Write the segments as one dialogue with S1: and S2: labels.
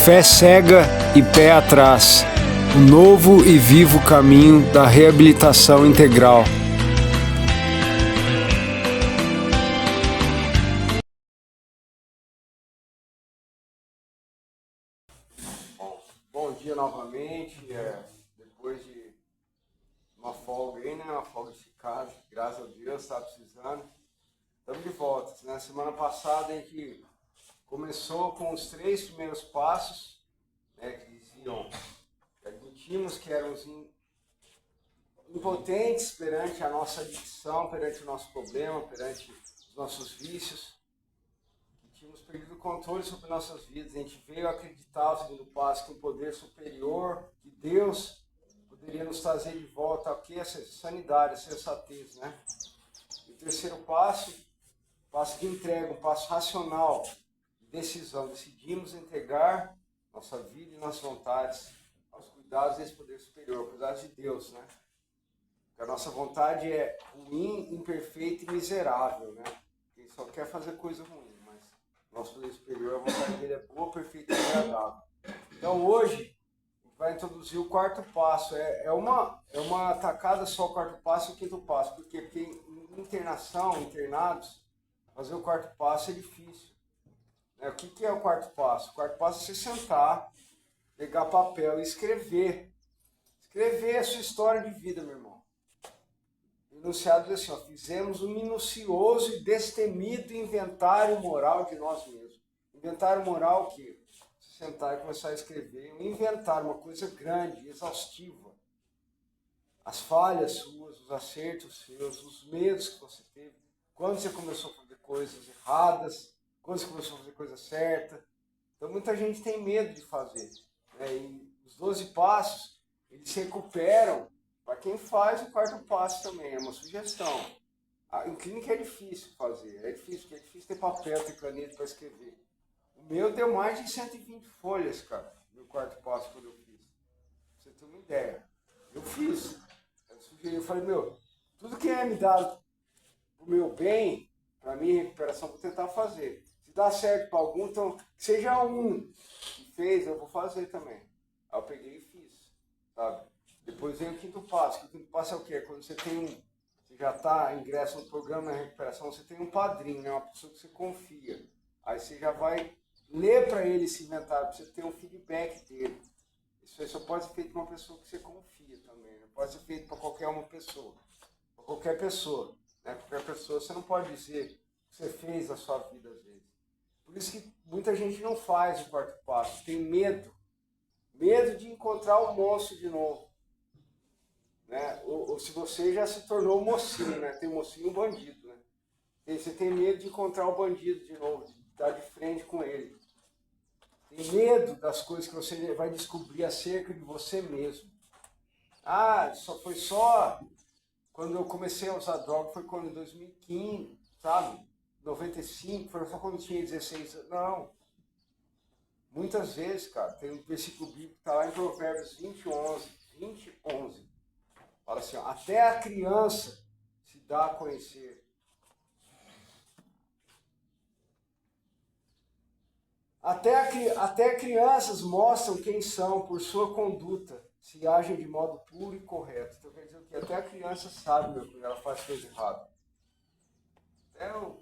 S1: Fé cega e pé atrás. O novo e vivo caminho da reabilitação integral.
S2: Bom dia novamente, depois de uma folga aí, né? Uma folga esticada, graças a Deus, estava precisando. Estamos de volta. Na semana passada a gente começou com os 3 primeiros passos, né, que diziam que admitimos que éramos impotentes perante a nossa adicção, perante o nosso problema, perante os nossos vícios. Tínhamos perdido o controle sobre nossas vidas. A gente veio acreditar, o segundo passo, que um poder superior, que Deus poderia nos trazer de volta ao que? Essa sanidade, a sensatez, né? E o terceiro passo de entrega, um passo racional, de decisão. Decidimos entregar nossa vida e nossas vontades aos cuidados desse poder superior, cuidados de Deus, né? Porque a nossa vontade é ruim, imperfeita e miserável, né? Ele só quer fazer coisa ruim. Nosso poder superior, a vontade dele é boa, perfeita e agradável. Então hoje, a gente vai introduzir o quarto passo. É uma tacada só o quarto passo e o quinto passo. Por quê? Porque em internação, internados, fazer o quarto passo é difícil. O que é o quarto passo? O quarto passo é você sentar, pegar papel e escrever. Escrever a sua história de vida, meu irmão. O enunciado diz assim, fizemos um minucioso e destemido inventário moral de nós mesmos. Inventário moral o quê? Você sentar e começar a escrever. Um inventário, uma coisa grande, exaustiva. As falhas suas, os acertos seus, os medos que você teve. Quando você começou a fazer coisas erradas, quando você começou a fazer coisa certa. Então muita gente tem medo de fazer. E os 12 passos, eles se recuperam. Para quem faz o quarto passo também, é uma sugestão. Em clínica é difícil fazer, é difícil ter papel, ter caneta para escrever. O meu deu mais de 120 folhas, cara, no quarto passo quando eu fiz. Pra você ter uma ideia. Eu fiz. Eu falei, tudo que é me dado pro meu bem, para minha recuperação, vou tentar fazer. Se dá certo para algum, então, seja um que fez, eu vou fazer também. Aí eu peguei e fiz, sabe? Depois vem o quinto passo. O quinto passo é o quê? Quando você já está ingresso no programa de recuperação, você tem um padrinho, né? Uma pessoa que você confia. Aí você já vai ler para ele esse inventário, para você ter um feedback dele. Isso aí só pode ser feito para uma pessoa que você confia também. Não pode ser feito para qualquer uma pessoa. Para qualquer pessoa. Né? Qualquer pessoa, você não pode dizer o que você fez na sua vida às vezes. Por isso que muita gente não faz o quarto passo. Tem medo. Medo de encontrar o monstro de novo. Né? Ou se você já se tornou um mocinho, né? Tem um mocinho e um bandido, né? E você tem medo de encontrar o bandido de novo, de estar de frente com ele. Tem medo das coisas que você vai descobrir acerca de você mesmo. Foi só quando eu comecei a usar droga, foi quando em 2015, sabe? 95, foi só quando eu tinha 16 anos. Não. Muitas vezes, cara, tem um versículo bíblico que está lá em Provérbios 20:11. Fala assim, até a criança se dá a conhecer. Até crianças mostram quem são por sua conduta, se agem de modo puro e correto. Então quer dizer que até a criança sabe, quando ela faz coisa errada. Até ela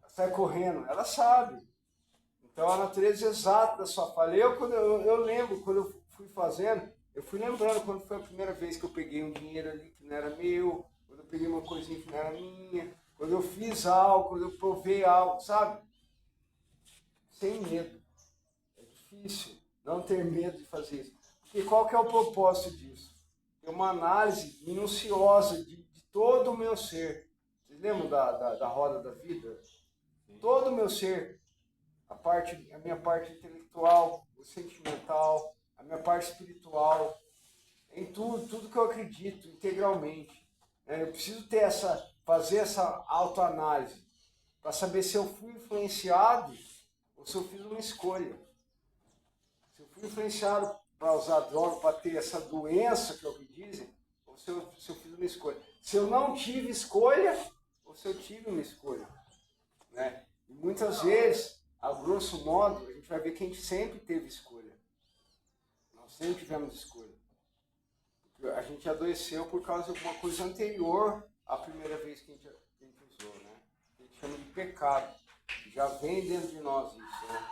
S2: sai correndo, ela sabe. Então a natureza exata da sua falha. Eu lembro, quando eu fui fazendo, eu fui lembrando quando foi a primeira vez que eu peguei um dinheiro ali que não era meu, quando eu peguei uma coisinha que não era minha, quando eu fiz algo, quando eu provei algo, sabe? Sem medo. É difícil não ter medo de fazer isso. Porque qual que é o propósito disso? É uma análise minuciosa de todo o meu ser. Vocês lembram da roda da vida? Todo o meu ser. A minha parte intelectual, o sentimental, a minha parte espiritual, em tudo que eu acredito, integralmente. Eu preciso fazer essa autoanálise para saber se eu fui influenciado ou se eu fiz uma escolha. Se eu fui influenciado para usar droga, para ter essa doença, que é o que dizem, ou se eu fiz uma escolha. Se eu não tive escolha, ou se eu tive uma escolha. Né? E muitas vezes, a grosso modo, a gente vai ver que a gente sempre teve escolha. Nós sempre tivemos escolha. A gente adoeceu por causa de alguma coisa anterior à primeira vez que a gente usou, né? A gente chama de pecado. Já vem dentro de nós isso, né?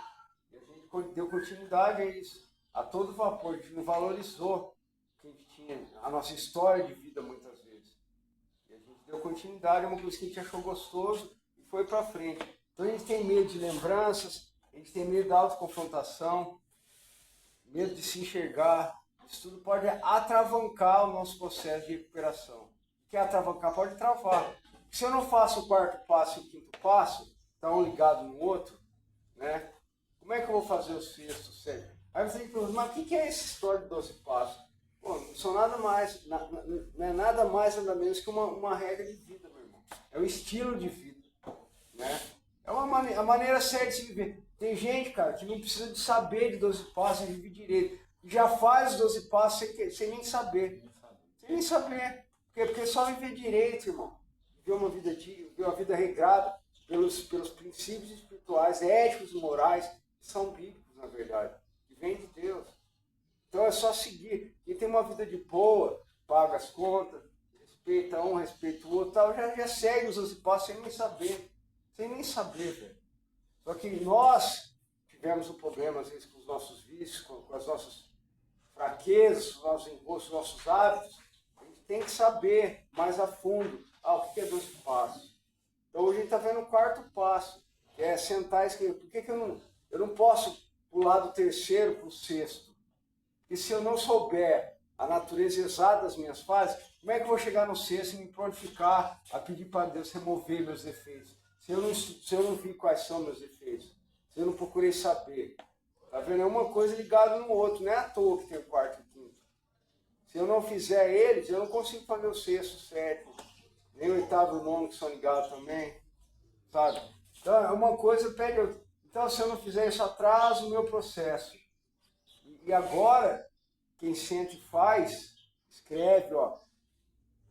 S2: E a gente deu continuidade a isso, a todo vapor. A gente não valorizou que a gente tinha, a nossa história de vida muitas vezes. E a gente deu continuidade a uma coisa que a gente achou gostoso e foi para frente. Então a gente tem medo de lembranças, a gente tem medo da autoconfrontação, medo de se enxergar. Isso tudo pode atravancar o nosso processo de recuperação. O que é atravancar? Pode travar. Se eu não faço o quarto passo e o quinto passo, está um ligado no outro, né? Como é que eu vou fazer o sexto, o sétimo? Aí você pergunta, mas o que é essa história de 12 passos? Pô, não são nada mais, não é nada mais, nada menos que uma regra de vida, meu irmão. É um estilo de vida, né? É a maneira certa de se viver. Tem gente, cara, que não precisa de saber de 12 passos e vive direito. Já faz os 12 passos sem nem saber. Sem nem saber. Porque só viver direito, irmão. Viver uma vida digna, viver uma vida regrada pelos princípios espirituais, éticos e morais, que são bíblicos, na verdade. Que vêm de Deus. Então é só seguir. Quem tem uma vida de boa, paga as contas, respeita um, respeita o outro, tal, já segue os 12 passos sem nem saber. Sem nem saber, velho. Só que nós tivemos um problema, às vezes, com os nossos vícios, com as nossas fraquezas, os nossos encostos, os nossos hábitos. A gente tem que saber mais a fundo o que é 12 passos. Então hoje a gente está vendo o quarto passo, que é sentar e escrever. Por que eu não posso pular do terceiro para o sexto? Porque se eu não souber a natureza exata das minhas fases, como é que eu vou chegar no sexto e me prontificar a pedir para Deus remover meus defeitos? Se eu não vi quais são meus defeitos, se eu não procurei saber. Tá vendo? É uma coisa ligada no outro, não é à toa que tem o quarto e o quinto. Se eu não fizer eles, eu não consigo fazer o sexto, o sétimo, nem o oitavo e o nono que são ligados também, sabe? Então, é uma coisa pede outra. Então, se eu não fizer isso, atrasa o meu processo. E agora, quem sente e faz, escreve, ó.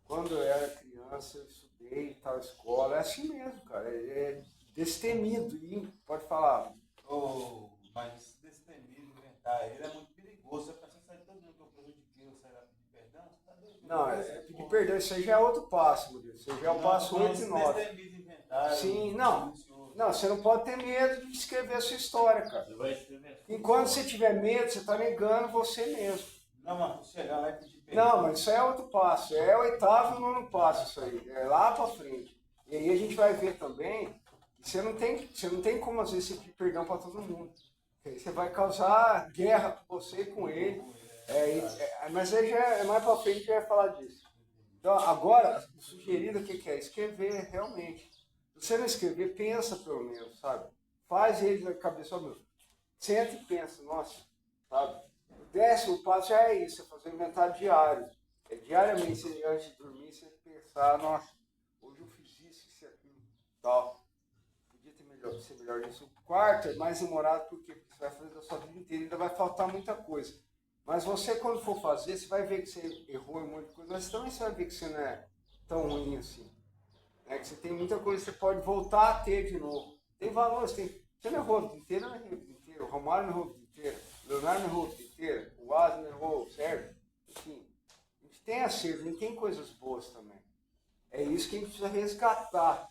S2: Quando eu era criança, eu estudei em tal escola. É assim mesmo, cara. É destemido. E pode falar.
S3: Mas esse destemido, inventar ele é muito perigoso. Você pensa que todo mundo que eu prejudiquei, você vai pedir perdão? Você tá doido?
S2: Não, pedir perdão, isso aí já é outro passo, meu Deus. Isso aí já é o passo 8 e 9.
S3: Destemido inventar.
S2: Sim, não. Não, você não pode ter medo de escrever a sua história, cara.
S3: Você vai escrever.
S2: Enquanto você tiver medo, você está negando você mesmo.
S3: Não, mas chegar lá e pedir perdão.
S2: Não, mas isso aí é outro passo. É o oitavo e o nono passo, isso aí. É lá para frente. E aí a gente vai ver também que você não tem como, às vezes, você pedir perdão para todo mundo. Porque você vai causar guerra com você e com ele. Mas aí já é mais para frente já vai falar disso. Então, agora, o sugerido o que é? Escrever, realmente. Se você não escrever, pensa pelo menos, sabe? Faz ele na cabeça, ó, meu. Senta e pensa, nossa, sabe? O 10º passo já é isso, é fazer um inventário diário. É diariamente, antes de dormir, você pensar, nossa, hoje eu fiz isso, aquilo, tal. Podia ser melhor nisso. O quarto é mais demorado, por quê? Porque você vai fazer a sua vida inteira, ainda vai faltar muita coisa. Mas você, quando for fazer, você vai ver que você errou em um monte de coisa, mas também você vai ver que você não é tão ruim assim. Que você tem muita coisa que você pode voltar a ter de novo. Tem valores, você não errou a vida inteira, eu não errei a vida inteira. O Romário não errou a vida inteira. O Leonardo não errou a vida inteira. O Asa não errou, o Sérgio. Enfim, a gente tem acerto, a gente tem coisas boas também. É isso que a gente precisa resgatar.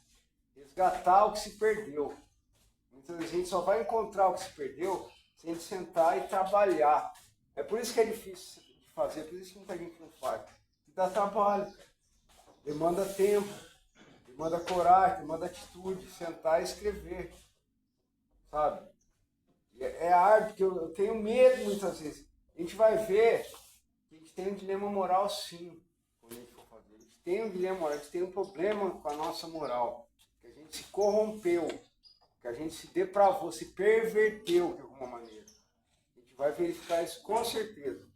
S2: Resgatar o que se perdeu. Muitas vezes a gente só vai encontrar o que se perdeu se a gente sentar e trabalhar. É por isso que é difícil de fazer, é por isso que muita gente não faz. E dá trabalho, demanda tempo, demanda coragem, demanda atitude, sentar e escrever, sabe? É árduo, porque eu tenho medo muitas vezes. A gente vai ver que a gente tem um dilema moral sim, quando a gente for fazer. A gente tem um dilema moral, a gente tem um problema com a nossa moral, que a gente se corrompeu, que a gente se depravou, se perverteu de alguma maneira. A gente vai verificar isso com certeza.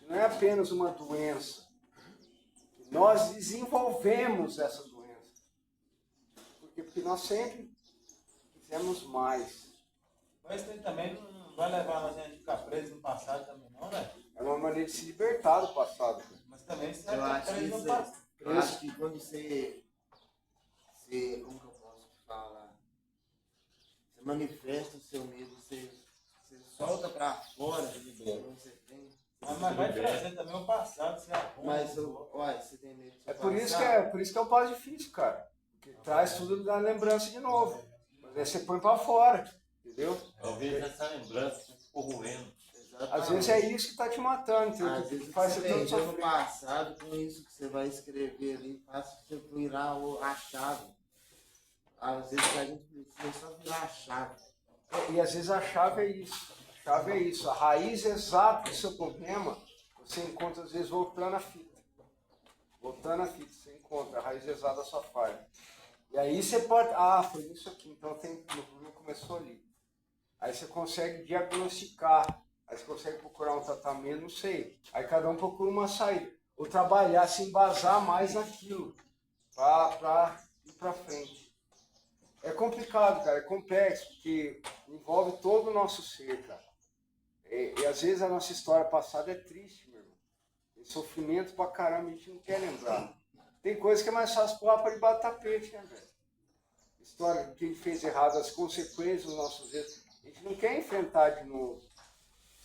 S2: Não é apenas uma doença. Nós desenvolvemos essa doença. Porque nós sempre quisemos mais.
S3: Mas isso também não vai levar a gente a ficar preso no passado também, não, né?
S2: É uma maneira de se libertar do passado.
S3: Mas também você
S4: Eu
S3: vai
S4: acho
S3: ficar
S4: que
S3: preso no
S4: isso
S3: passado.
S4: eu acho que quando você como que eu posso falar? Você manifesta o seu medo, você solta pra fora, você tem.
S3: Mas vai trazer também o passado, você arruma.
S4: Mas, olha, você tem medo do seu
S2: Por
S4: passado.
S2: isso que é o passo difícil, cara. Porque traz tudo da lembrança de novo. Mas aí você põe pra fora, entendeu?
S5: Eu vejo essa lembrança que ficou roendo.
S4: Exatamente.
S2: Às vezes é isso que tá te matando, entendeu?
S4: Às vezes
S2: Que faz
S4: você
S2: você tanto
S4: perdeu no
S2: sofrer.
S4: passado, com isso que você vai escrever ali, faz você virar a chave. Às vezes a gente precisa só virar a chave.
S2: E às vezes a chave é isso. A chave é isso. A raiz exata do seu problema, você encontra às vezes voltando à fita. Voltando à fita, você encontra a raiz exata da sua falha. E aí você pode. Ah, foi isso aqui, então o problema começou ali. Aí você consegue diagnosticar. Aí você consegue procurar um tratamento, não sei. Aí cada um procura uma saída. Ou trabalhar, se embasar mais naquilo. Para ir para frente. É complicado, cara, é complexo, porque envolve todo o nosso ser, cara. E às vezes a nossa história passada é triste, meu irmão. Tem sofrimento pra caramba, a gente não quer lembrar. Tem coisa que é mais fácil pular para debaixo do tapete, né, velho? História que ele fez errado, as consequências dos nossos erros. A gente não quer enfrentar de novo.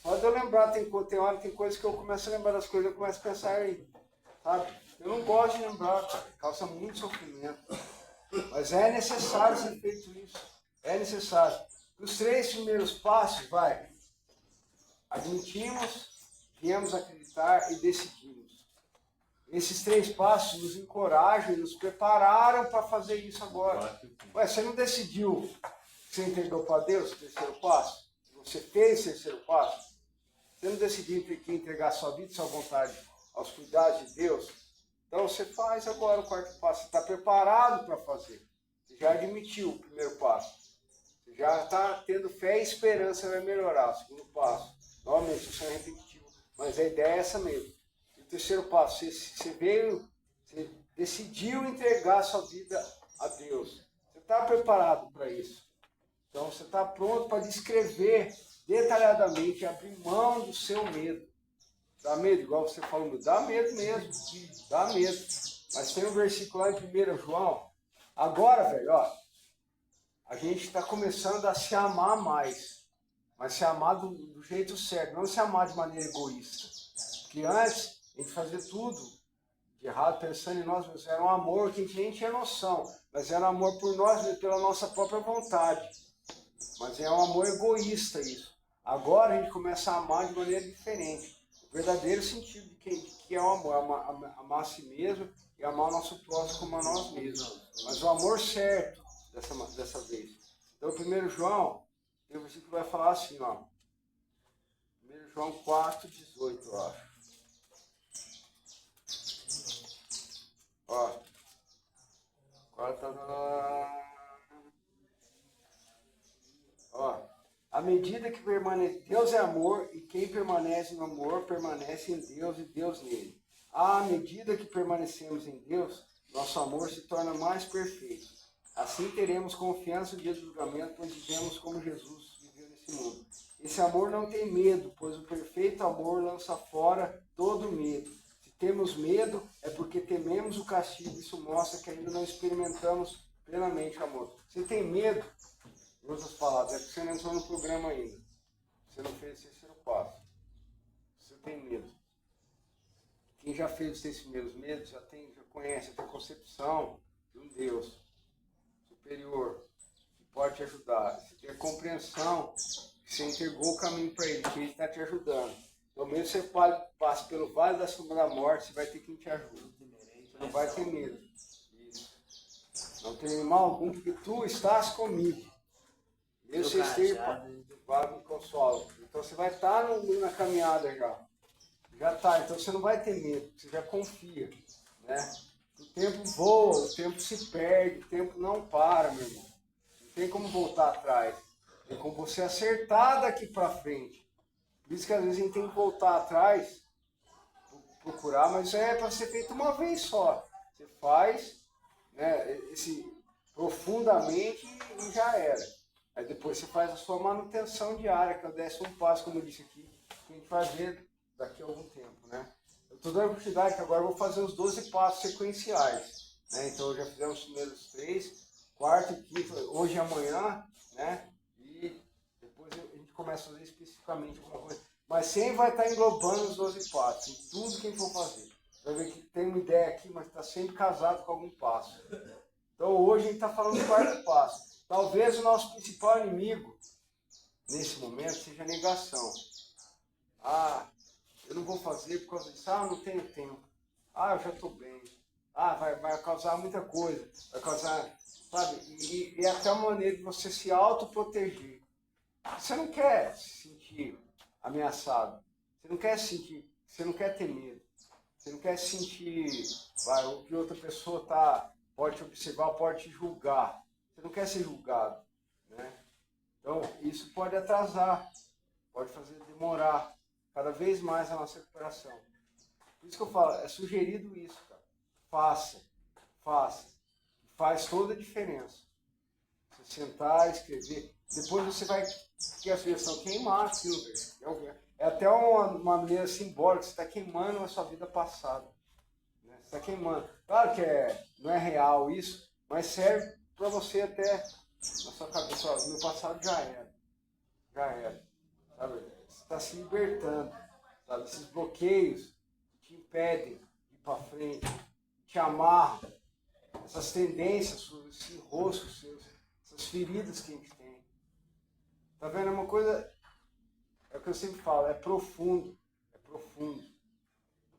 S2: Só de eu lembrar, tem coisas que eu começo a lembrar das coisas, eu começo a pensar aí, sabe? Eu não gosto de lembrar, cara, causa muito sofrimento. Mas é necessário ser feito isso. É necessário. Os 3 primeiros passos, vai. Admitimos, viemos acreditar e decidimos. Esses 3 passos nos encorajam e nos prepararam para fazer isso agora. Ué, você não decidiu que você entregou para Deus o 3º passo? Você fez o 3º passo? Você não decidiu que entregar sua vida e sua vontade aos cuidados de Deus? Então você faz agora o 4º passo. Você está preparado para fazer. Você já admitiu o 1º passo. Você já está tendo fé e esperança vai melhorar. O 2º passo. Novamente, isso é repetitivo. Mas a ideia é essa mesmo. E o 3º passo. Você decidiu entregar sua vida a Deus. Você está preparado para isso. Então você está pronto para descrever detalhadamente, abrir mão do seu medo. Dá medo, igual você falou, dá medo mesmo, dá medo. Mas tem um versículo lá em 1 João. Agora, velho, ó, a gente está começando a se amar mais. Mas se amar do jeito certo, não se amar de maneira egoísta. Porque antes, a gente fazia tudo de errado, pensando em nós mesmos. Era um amor que a gente nem tinha noção. Mas era um amor por nós mesmos, pela nossa própria vontade. Mas é um amor egoísta isso. Agora a gente começa a amar de maneira diferente. O verdadeiro sentido de que é o amor, amar a si mesmo e amar o nosso próximo como a nós mesmos. Mas o amor certo dessa vez. Então, 1 João, tem um versículo que vai falar assim, ó. 1 João 4,18, eu acho. Ó. Ó. À medida que permanece, Deus é amor e quem permanece no amor permanece em Deus e Deus nele. À medida que permanecemos em Deus, nosso amor se torna mais perfeito. Assim teremos confiança no dia do julgamento, pois vivemos como Jesus viveu nesse mundo. Esse amor não tem medo, pois o perfeito amor lança fora todo medo. Se temos medo, é porque tememos o castigo. Isso mostra que ainda não experimentamos plenamente o amor. Você tem medo? Em outras palavras, é porque você não entrou no programa ainda. Você não fez esse 3º passo. Você tem medo. Quem já fez os 3 primeiros medos já conhece, tem concepção de um Deus superior que pode te ajudar. Você tem a compreensão que você entregou o caminho para Ele, que Ele está te ajudando. Então, mesmo que você passe pelo vale da sombra da morte, você vai ter quem te ajude. Você não vai ter medo. Isso. Não tem mal algum, porque tu estás comigo. Eu sei vai me consola. Então você vai estar na caminhada já. Já está, então você não vai ter medo, você já confia. Né? O tempo voa, o tempo se perde, o tempo não para, meu irmão. Não tem como voltar atrás. Tem como você acertar daqui para frente. Por isso que às vezes a gente tem que voltar atrás, procurar, mas é para ser feito uma vez só. Você faz, né, profundamente e já era. Aí depois você faz a sua manutenção diária, que é o 10º passo, como eu disse aqui, que a gente vai ver daqui a algum tempo, né? Eu estou dando a oportunidade que agora eu vou fazer os 12 passos sequenciais, né? Então já fizemos os primeiros 3, 4º e 5º, hoje e amanhã, né? E depois a gente começa a fazer especificamente alguma coisa. Mas sempre vai estar englobando os 12 passos, em tudo que a gente for fazer. Vai ver que tem uma ideia aqui, mas está sempre casado com algum passo. Então hoje a gente está falando do quarto passo. Talvez o nosso principal inimigo, nesse momento, seja a negação. Ah, eu não vou fazer por causa disso. Ah, eu não tenho tempo. Ah, eu já estou bem. Ah, vai causar muita coisa. Vai causar, sabe? E é até uma maneira de você se autoproteger. Você não quer se sentir ameaçado. Você não quer sentir, você não quer ter medo. Você não quer sentir o que outra pessoa pode te observar, pode te julgar. Você não quer ser julgado, né? Então, isso pode atrasar, pode fazer demorar cada vez mais a nossa recuperação. Por isso que eu falo, é sugerido isso, cara. Faça. Faz toda a diferença. Você sentar, escrever, depois você vai ter a sugestão, queimar aquilo. É até uma maneira simbólica, você está queimando a sua vida passada. Né? Você está queimando. Claro que não é real isso, mas serve para você até na sua cabeça. Ó, meu passado já era. Sabe? Você está se libertando. Sabe? Esses bloqueios te impedem de ir para frente, te amarram. Essas tendências, esse enrosco, essas feridas que a gente tem. Tá vendo? É uma coisa, é o que eu sempre falo, é profundo.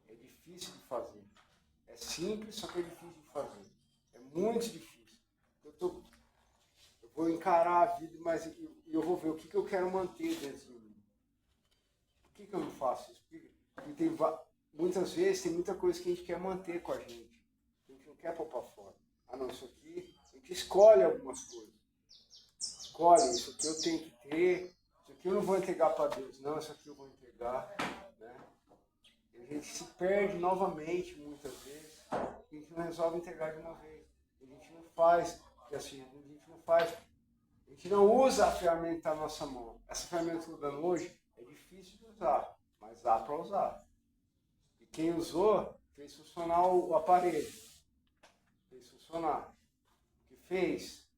S2: É difícil de fazer. É simples, só que é difícil de fazer. É muito difícil. Eu vou encarar a vida, mas eu vou ver o que eu quero manter dentro de mim. Por que eu não faço isso? Porque muitas vezes tem muita coisa que a gente quer manter com a gente. A gente não quer pôr para fora. Ah, não, isso aqui, a gente escolhe algumas coisas. Escolhe, isso aqui eu tenho que ter, isso aqui eu não vou entregar para Deus, não, isso aqui eu vou entregar. Né? E a gente se perde novamente, muitas vezes, e a gente não resolve entregar de uma vez. A gente não faz, porque assim, a gente não usa a ferramenta que está na nossa mão. Essa ferramenta que eu estou dando hoje é difícil de usar, mas dá para usar. E quem usou, fez funcionar o aparelho. Fez funcionar. O que fez?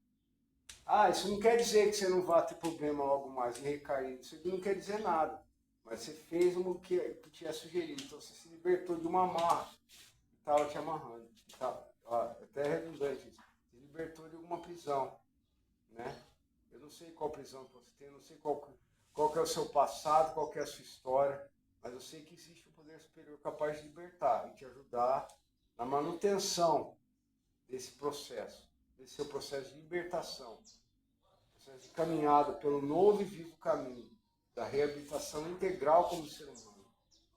S2: Ah, isso não quer dizer que você não vá ter problema logo mais e recair. Isso não quer dizer nada. Mas você fez o que te é sugerido. Então você se libertou de uma amarra que estava te amarrando. Até redundante isso. Se libertou de alguma prisão. Né? Eu não sei qual prisão que você tem, eu não sei qual que é o seu passado, qual que é a sua história. Mas eu sei que existe um poder superior capaz de libertar e te ajudar na manutenção desse processo, desse seu processo de libertação, processo de caminhada pelo novo e vivo caminho da reabilitação integral como ser humano.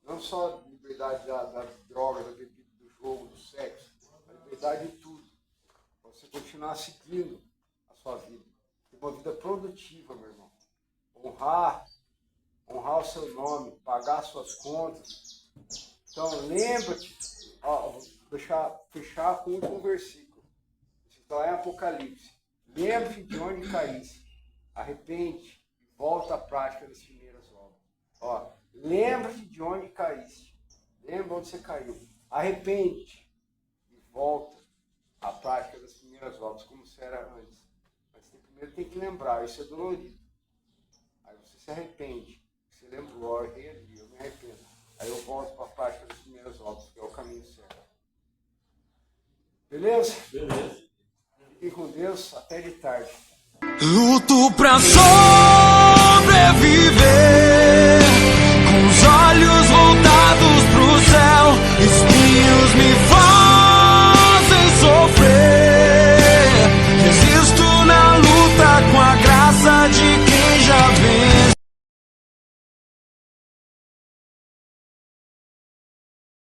S2: Não só liberdade das drogas, da bebida, do jogo, do sexo, a liberdade de tudo. Para você continuar seguindo a sua vida. Ter uma vida produtiva, meu irmão. Honrar o seu nome, pagar suas contas. Então, lembra-te, vou fechar com o último versículo. Está lá em Apocalipse. Lembre-te de onde caísse. Arrepende e volta à prática das primeiras obras. Lembre-te de onde caísse. Lembra onde você caiu. Arrepende e volta à prática das primeiras obras, como você era antes. Mas você primeiro tem que lembrar, isso é dolorido. Aí você se arrepende. Você lembrou, eu errei ali, eu me arrependo. Aí eu volto para a prática das primeiras obras, que é o caminho certo. Beleza?
S5: Beleza.
S2: Fiquem com Deus, até de tarde.
S6: Luto pra sobreviver.